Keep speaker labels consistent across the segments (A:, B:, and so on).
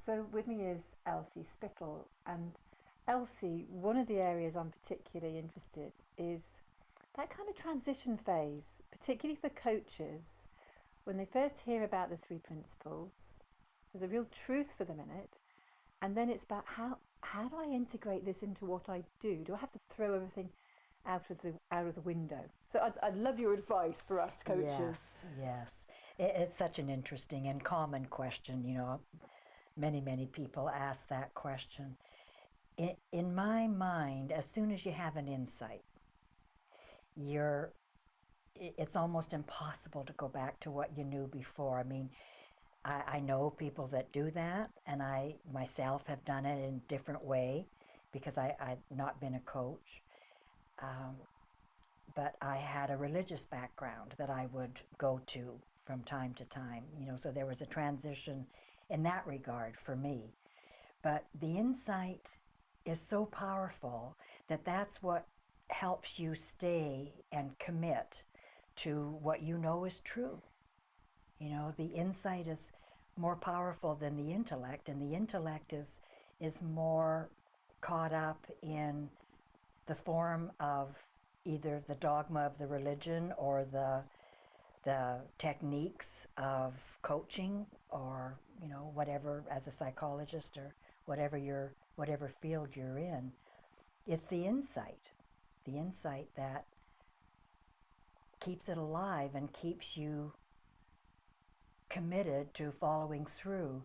A: So with me is Elsie Spittle, and Elsie, one of the areas I'm particularly interested is that kind of transition phase, particularly for coaches, when they first hear about the three principles. There's a real truth for them in it, and then it's about how do I integrate this into what I do? Do I have to throw everything out of the window? So I'd love your advice for us coaches.
B: Yes. It's such an interesting and common question. Many people ask that question. In my mind, as soon as you have an insight, it's almost impossible to go back to what you knew before. I mean, I know people that do that, and I myself have done it in a different way because I've not been a coach. But I had a religious background that I would go to from time to time, so there was a transition in that regard for me. But the insight is so powerful that that's what helps you stay and commit to what you know is true. The insight is more powerful than the intellect, and the intellect is more caught up in the form of either the dogma of the religion or the techniques of coaching, or whatever, as a psychologist or whatever field you're in. It's the insight that keeps it alive and keeps you committed to following through.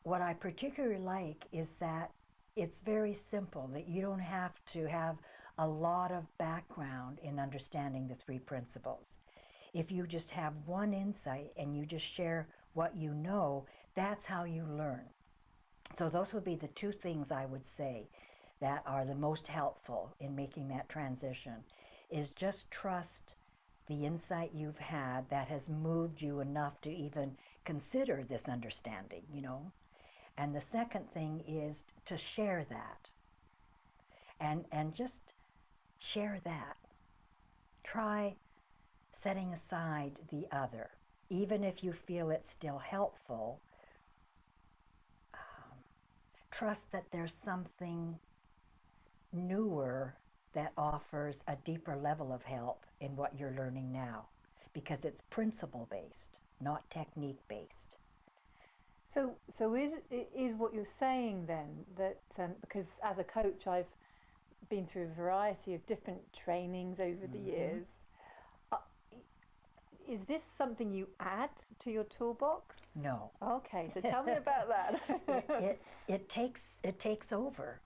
B: What I particularly like is that it's very simple, that you don't have to have a lot of background in understanding the three principles. If you just have one insight and you just share what you know, that's how you learn. So those would be the two things I would say that are the most helpful in making that transition, is just trust the insight you've had that has moved you enough to even consider this understanding, And the second thing is to share that. And just share that. Try setting aside the other. Even if you feel it's still helpful, trust that there's something newer that offers a deeper level of help in what you're learning now, because it's principle-based, not technique-based.
A: So is what you're saying then that because as a coach I've been through a variety of different trainings over the years. Is this something you add to your toolbox?
B: No.
A: Okay, so tell me about that.
B: It takes over.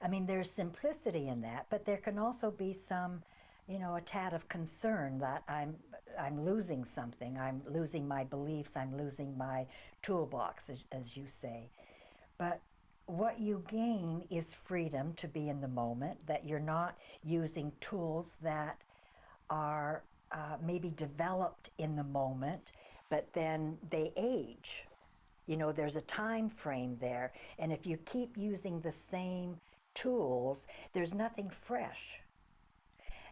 B: I mean, there's simplicity in that, but there can also be some, a tad of concern that I'm losing something. I'm losing my beliefs. I'm losing my toolbox, as you say. But what you gain is freedom to be in the moment, that you're not using tools that are maybe developed in the moment, but then they age. There's a time frame there, and if you keep using the same tools, there's nothing fresh.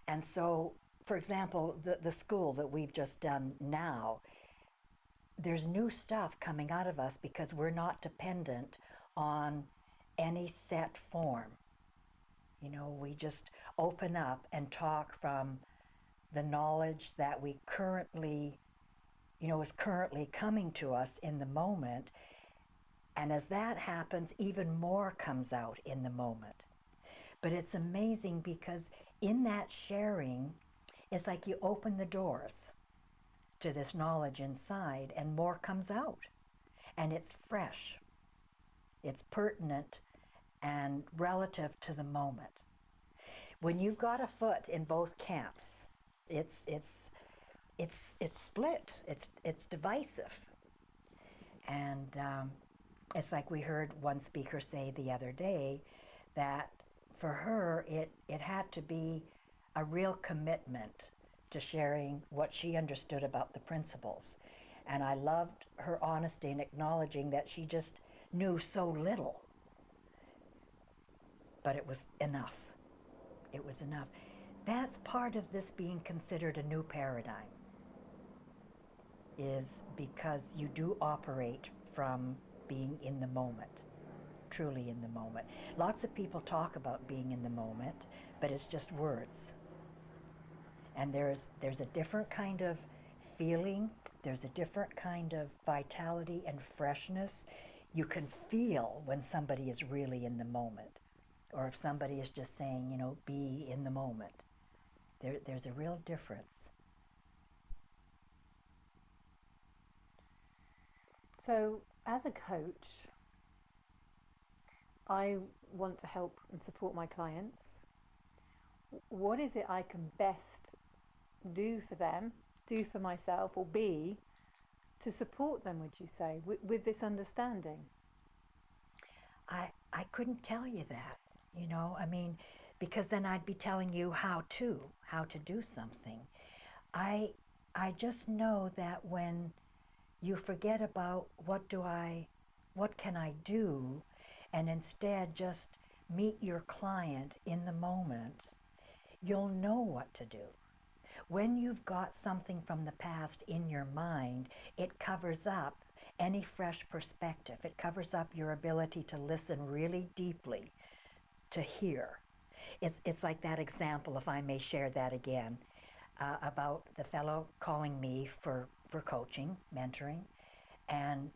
B: And so, for example, the school that we've just done now, there's new stuff coming out of us because we're not dependent on any set form. We just open up and talk from the knowledge that we currently, is currently coming to us in the moment. And as that happens, even more comes out in the moment. But it's amazing because in that sharing, it's like you open the doors to this knowledge inside and more comes out. And it's fresh. It's pertinent and relative to the moment. When you've got a foot in both camps, it's split. It's divisive. And it's like we heard one speaker say the other day that for her it had to be a real commitment to sharing what she understood about the principles. And I loved her honesty in acknowledging that she just knew so little. But it was enough. It was enough. That's part of this being considered a new paradigm, is because you do operate from being in the moment, truly in the moment. Lots of people talk about being in the moment, but it's just words. And there's a different kind of feeling, there's a different kind of vitality and freshness. You can feel when somebody is really in the moment, or if somebody is just saying, you know, be in the moment. There's a real difference.
A: So, as a coach, I want to help and support my clients. What is it I can best do for them, do for myself, or be to support them, would you say, with this understanding?
B: I couldn't tell you that, you know, I mean, because then I'd be telling you how to do something. I just know that when you forget about what can I do, and instead just meet your client in the moment, you'll know what to do. When you've got something from the past in your mind, it covers up any fresh perspective. It covers up your ability to listen really deeply, to hear. It's like that example, if I may share that again, about the fellow calling me for coaching, mentoring, and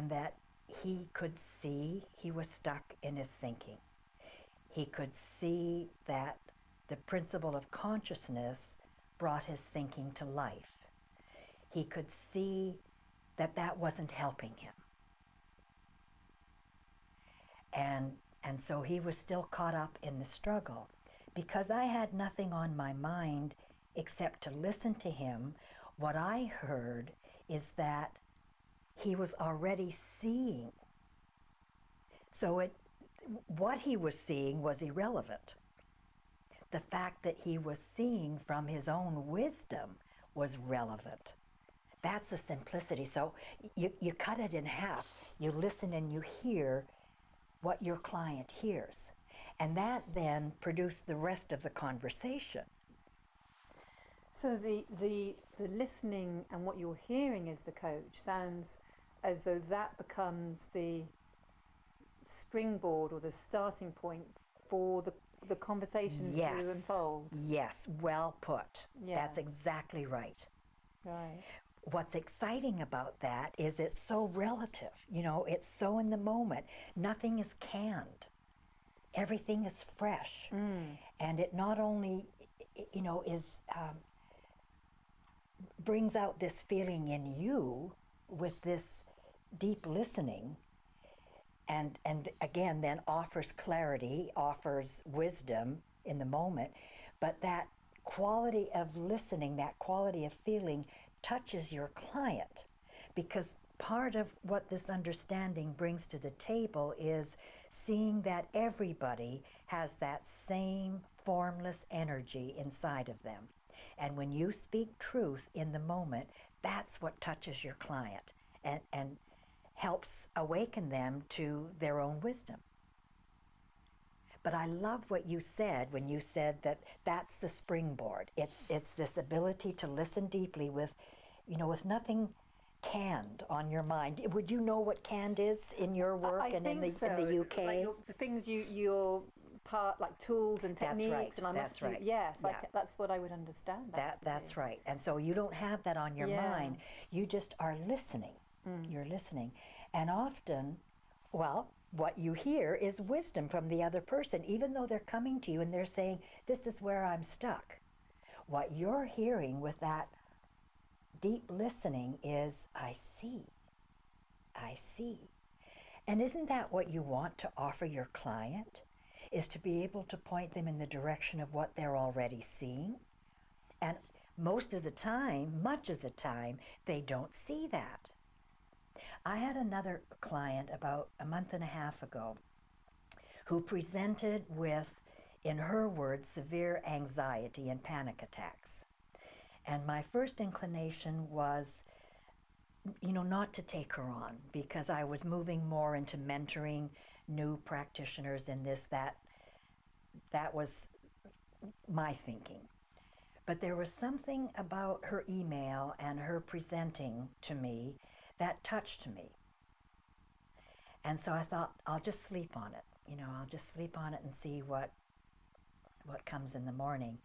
B: that he could see he was stuck in his thinking. He could see that the principle of consciousness brought his thinking to life. He could see that that wasn't helping him. And so he was still caught up in the struggle. Because I had nothing on my mind except to listen to him, what I heard is that he was already seeing. So what he was seeing was irrelevant. The fact that he was seeing from his own wisdom was relevant. That's the simplicity. So you cut it in half. You listen and you hear what your client hears. And that then produced the rest of the conversation.
A: So the listening and what you're hearing as the coach sounds as though that becomes the springboard or the starting point for the conversation to unfold.
B: Yes, well put.
A: Yeah.
B: That's exactly right.
A: Right.
B: What's exciting about that is it's so relative. You know, it's so in the moment. Nothing is canned. Everything is fresh. And it not only, you know, is brings out this feeling in you with this deep listening, and again then offers clarity, offers wisdom in the moment, but that quality of listening, that quality of feeling touches your client, because part of what this understanding brings to the table is seeing that everybody has that same formless energy inside of them. And when you speak truth in the moment, that's what touches your client and helps awaken them to their own wisdom. But I love what you said when you said that that's the springboard. It's this ability to listen deeply with, you know, with nothing canned on your mind. Would you know what canned is in your work and in the UK?
A: Like the things you're part, like tools and techniques.
B: That's right.
A: And I
B: That's right.
A: Yes,
B: Yeah.
A: that's what I would understand.
B: That's right. And so you don't have that on your mind. You just are listening. You're listening. And often, well, what you hear is wisdom from the other person, even though they're coming to you and they're saying, this is where I'm stuck. What you're hearing with that deep listening is, I see. I see. And isn't that what you want to offer your client? Is to be able to point them in the direction of what they're already seeing? And most of the time, much of the time, they don't see that. I had another client about a month and a half ago who presented with, in her words, severe anxiety and panic attacks. And my first inclination was, you know, not to take her on, because I was moving more into mentoring new practitioners in this, that was my thinking. But there was something about her email and her presenting to me that touched me. And so I thought, I'll just sleep on it. I'll just sleep on it and see what comes in the morning.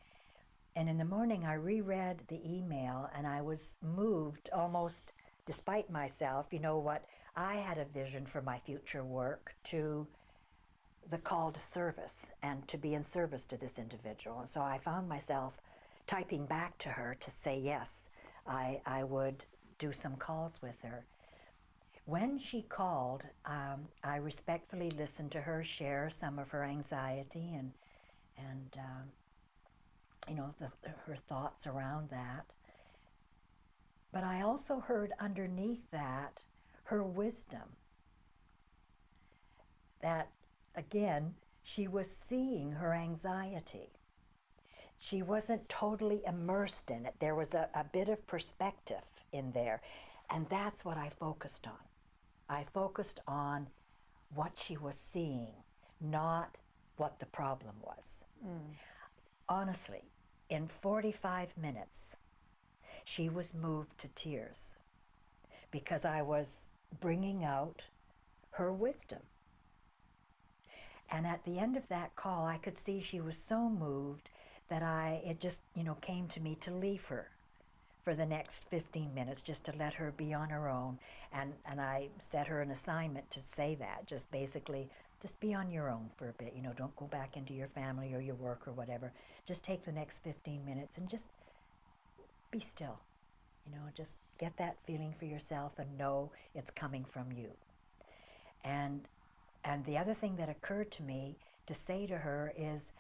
B: And in the morning, I reread the email, and I was moved almost despite myself, what I had a vision for my future work, to the call to service and to be in service to this individual. And so I found myself typing back to her to say yes, I would do some calls with her. When she called, I respectfully listened to her share some of her anxiety and her thoughts around that. But I also heard underneath that her wisdom. That, again, she was seeing her anxiety. She wasn't totally immersed in it. There was a bit of perspective in there. And that's what I focused on. I focused on what she was seeing, not what the problem was. Honestly, in 45 minutes, she was moved to tears because I was bringing out her wisdom. And at the end of that call, I could see she was so moved that it just, came to me to leave her for the next 15 minutes, just to let her be on her own. And I set her an assignment to say that, just basically, just be on your own for a bit. Don't go back into your family or your work or whatever. Just take the next 15 minutes and just be still. Just get that feeling for yourself and know it's coming from you. And the other thing that occurred to me to say to her is,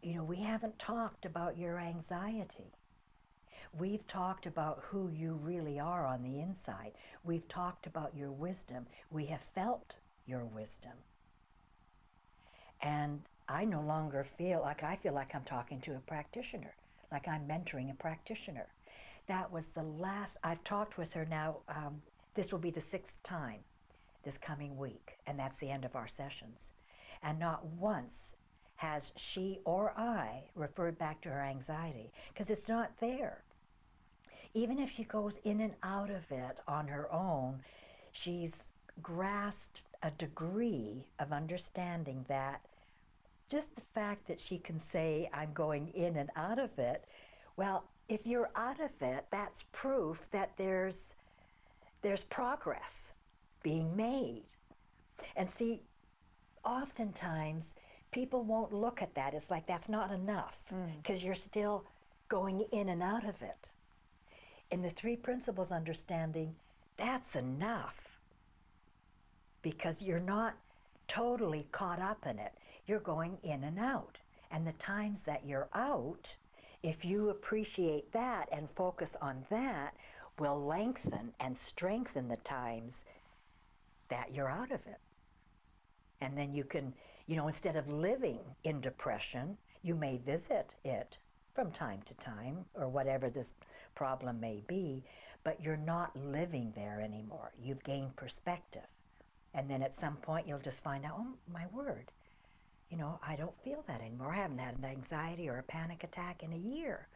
B: we haven't talked about your anxiety. We've talked about who you really are on the inside. We've talked about your wisdom. We have felt your wisdom. And I no longer feel like I'm talking to a practitioner, like I'm mentoring a practitioner. That was the last. I've talked with her now. This will be the 6th time this coming week, and that's the end of our sessions. And not once has she or I referred back to her anxiety, because it's not there. Even if she goes in and out of it on her own, she's grasped a degree of understanding that just the fact that she can say, I'm going in and out of it, well, if you're out of it, that's proof that there's progress being made. And see, oftentimes people won't look at that. It's like that's not enough because you're still going in and out of it. In the 3 principles understanding, that's enough because you're not totally caught up in it. You're going in and out. And the times that you're out, if you appreciate that and focus on that, will lengthen and strengthen the times that you're out of it. And then you can, instead of living in depression, you may visit it from time to time or whatever this problem may be, but you're not living there anymore. You've gained perspective. And then at some point you'll just find out, oh my word, I don't feel that anymore. I haven't had an anxiety or a panic attack in a year,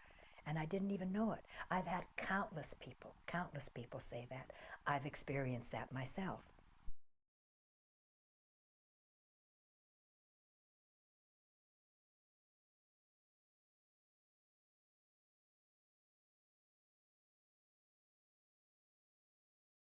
B: and I didn't even know it. I've had countless people say that. I've experienced that myself.